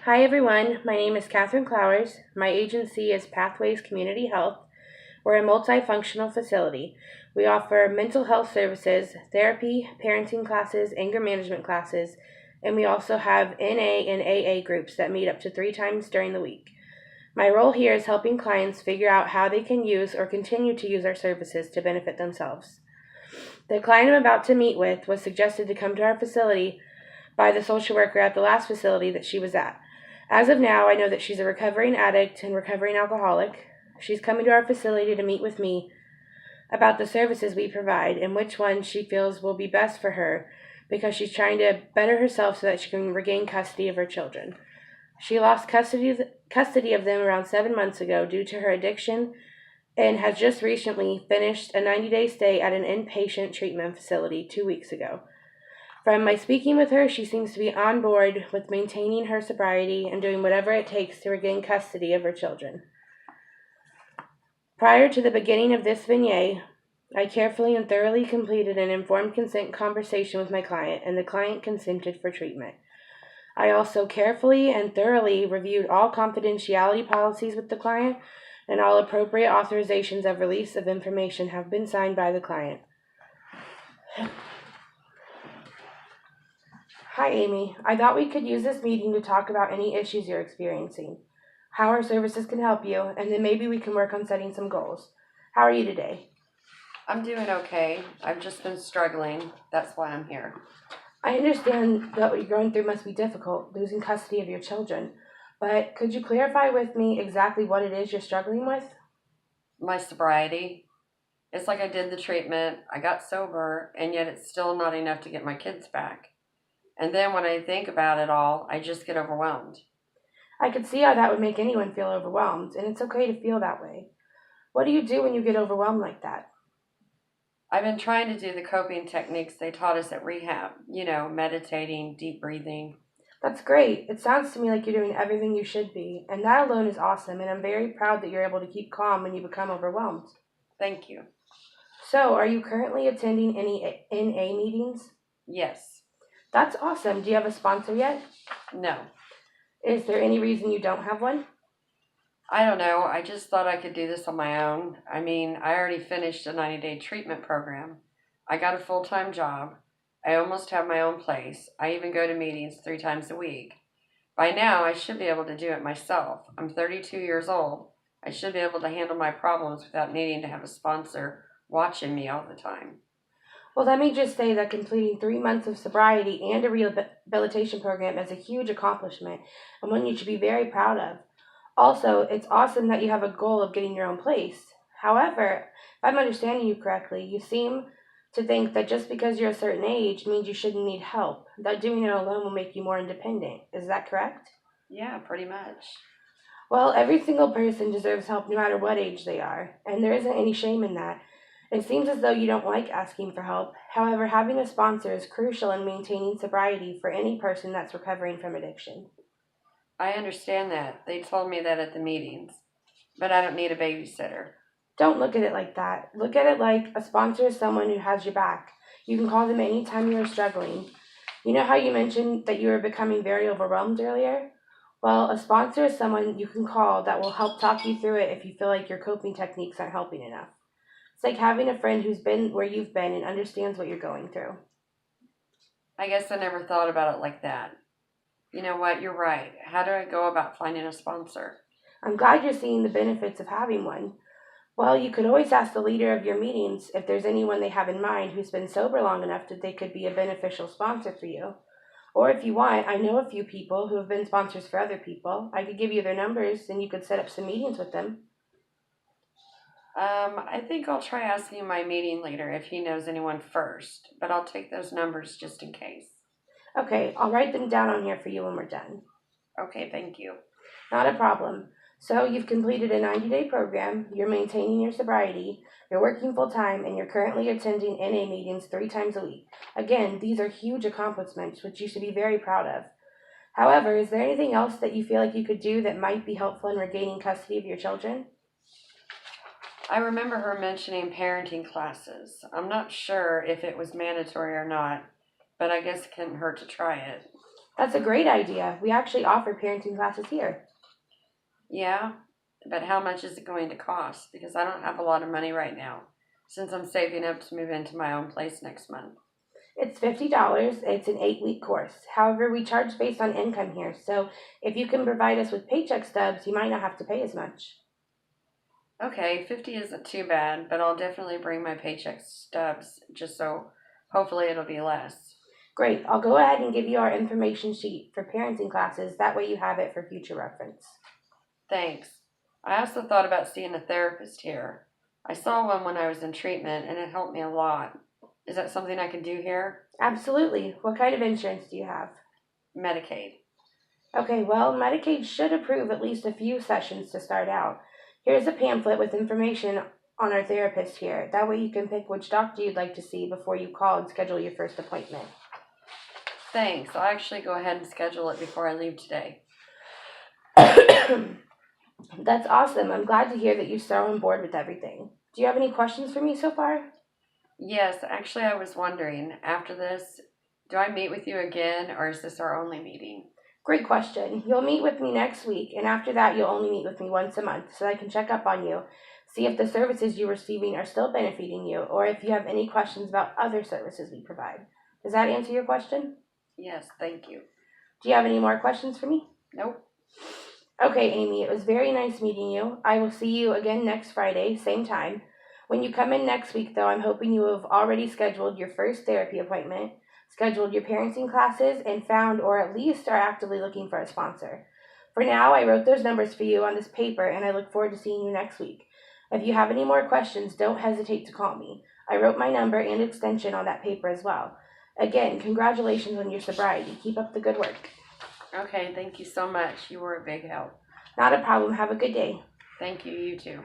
Hi everyone, my name is Catherine Clowers. My agency is Pathways Community Health. We're a multifunctional facility. We offer mental health services, therapy, parenting classes, anger management classes, and we also have NA and AA groups that meet up to 3 times during the week. My role here is helping clients figure out how they can use or continue to use our services to benefit themselves. The client I'm about to meet with was suggested to come to our facility by the social worker at the last facility that she was at. As of now, I know that she's a recovering addict and recovering alcoholic. She's coming to our facility to meet with me about the services we provide and which ones she feels will be best for her because she's trying to better herself so that she can regain custody of her children. She lost custody of them around 7 months ago due to her addiction and has just recently finished a 90-day stay at an inpatient treatment facility 2 weeks ago. From my speaking with her, she seems to be on board with maintaining her sobriety and doing whatever it takes to regain custody of her children. Prior to the beginning of this vignette, I carefully and thoroughly completed an informed consent conversation with my client, and the client consented for treatment. I also carefully and thoroughly reviewed all confidentiality policies with the client, and all appropriate authorizations of release of information have been signed by the client. Hi, Amy. I thought we could use this meeting to talk about any issues you're experiencing, how our services can help you, and then maybe we can work on setting some goals. How are you today? I'm doing okay. I've just been struggling. That's why I'm here. I understand that what you're going through must be difficult, losing custody of your children, but could you clarify with me exactly what it is you're struggling with? My sobriety. It's like I did the treatment, I got sober, and yet it's still not enough to get my kids back. And then when I think about it all, I just get overwhelmed. I could see how that would make anyone feel overwhelmed, and it's okay to feel that way. What do you do when you get overwhelmed like that? I've been trying to do the coping techniques they taught us at rehab, meditating, deep breathing. That's great. It sounds to me like you're doing everything you should be, and that alone is awesome, and I'm very proud that you're able to keep calm when you become overwhelmed. Thank you. So, are you currently attending any NA meetings? Yes. That's awesome. Do you have a sponsor yet? No. Is there any reason you don't have one? I don't know. I just thought I could do this on my own. I mean, I already finished a 90-day treatment program. I got a full-time job. I almost have my own place. I even go to meetings 3 times a week. By now, I should be able to do it myself. I'm 32 years old. I should be able to handle my problems without needing to have a sponsor watching me all the time. Well, let me just say that completing 3 months of sobriety and a rehabilitation program is a huge accomplishment and one you should be very proud of. Also, it's awesome that you have a goal of getting your own place. However, if I'm understanding you correctly, you seem to think that just because you're a certain age means you shouldn't need help, that doing it alone will make you more independent. Is that correct? Yeah, pretty much. Well, every single person deserves help no matter what age they are, and there isn't any shame in that. It seems as though you don't like asking for help. However, having a sponsor is crucial in maintaining sobriety for any person that's recovering from addiction. I understand that. They told me that at the meetings. But I don't need a babysitter. Don't look at it like that. Look at it like a sponsor is someone who has your back. You can call them anytime you are struggling. You know how you mentioned that you were becoming very overwhelmed earlier? Well, a sponsor is someone you can call that will help talk you through it if you feel like your coping techniques aren't helping enough. It's like having a friend who's been where you've been and understands what you're going through. I guess I never thought about it like that. You know what? You're right. How do I go about finding a sponsor? I'm glad you're seeing the benefits of having one. Well, you could always ask the leader of your meetings if there's anyone they have in mind who's been sober long enough that they could be a beneficial sponsor for you. Or if you want, I know a few people who have been sponsors for other people. I could give you their numbers and you could set up some meetings with them. I think I'll try asking my meeting leader if he knows anyone first, but I'll take those numbers just in case. Okay, I'll write them down on here for you when we're done. Okay, thank you. Not a problem. So you've completed a 90-day program, you're maintaining your sobriety, you're working full-time, and you're currently attending NA meetings 3 times a week. Again, these are huge accomplishments, which you should be very proud of. However, is there anything else that you feel like you could do that might be helpful in regaining custody of your children? I remember her mentioning parenting classes. I'm not sure if it was mandatory or not, but I guess it couldn't hurt to try it. That's a great idea. We actually offer parenting classes here. Yeah, but how much is it going to cost? Because I don't have a lot of money right now, since I'm saving up to move into my own place next month. It's $50. It's an 8-week course. However, we charge based on income here, so if you can provide us with paycheck stubs, you might not have to pay as much. Okay, 50 isn't too bad, but I'll definitely bring my paycheck stubs just so hopefully it'll be less. Great. I'll go ahead and give you our information sheet for parenting classes. That way you have it for future reference. Thanks. I also thought about seeing a therapist here. I saw one when I was in treatment and it helped me a lot. Is that something I can do here? Absolutely. What kind of insurance do you have? Medicaid. Okay, well, Medicaid should approve at least a few sessions to start out. Here's a pamphlet with information on our therapist here. That way you can pick which doctor you'd like to see before you call and schedule your first appointment. Thanks. I'll actually go ahead and schedule it before I leave today. That's awesome. I'm glad to hear that you're so on board with everything. Do you have any questions for me so far? Yes, actually, I was wondering, after this, do I meet with you again or is this our only meeting? Great question. You'll meet with me next week, and after that, you'll only meet with me once a month so I can check up on you, see if the services you're receiving are still benefiting you, or if you have any questions about other services we provide. Does that answer your question? Yes, thank you. Do you have any more questions for me? Nope. Okay, Amy, it was very nice meeting you. I will see you again next Friday, same time. When you come in next week, though, I'm hoping you have already scheduled your first therapy appointment, scheduled your parenting classes, and found or at least are actively looking for a sponsor. For now, I wrote those numbers for you on this paper, and I look forward to seeing you next week. If you have any more questions, don't hesitate to call me. I wrote my number and extension on that paper as well. Again, congratulations on your sobriety. Keep up the good work. Okay, thank you so much. You were a big help. Not a problem. Have a good day. Thank you, you too.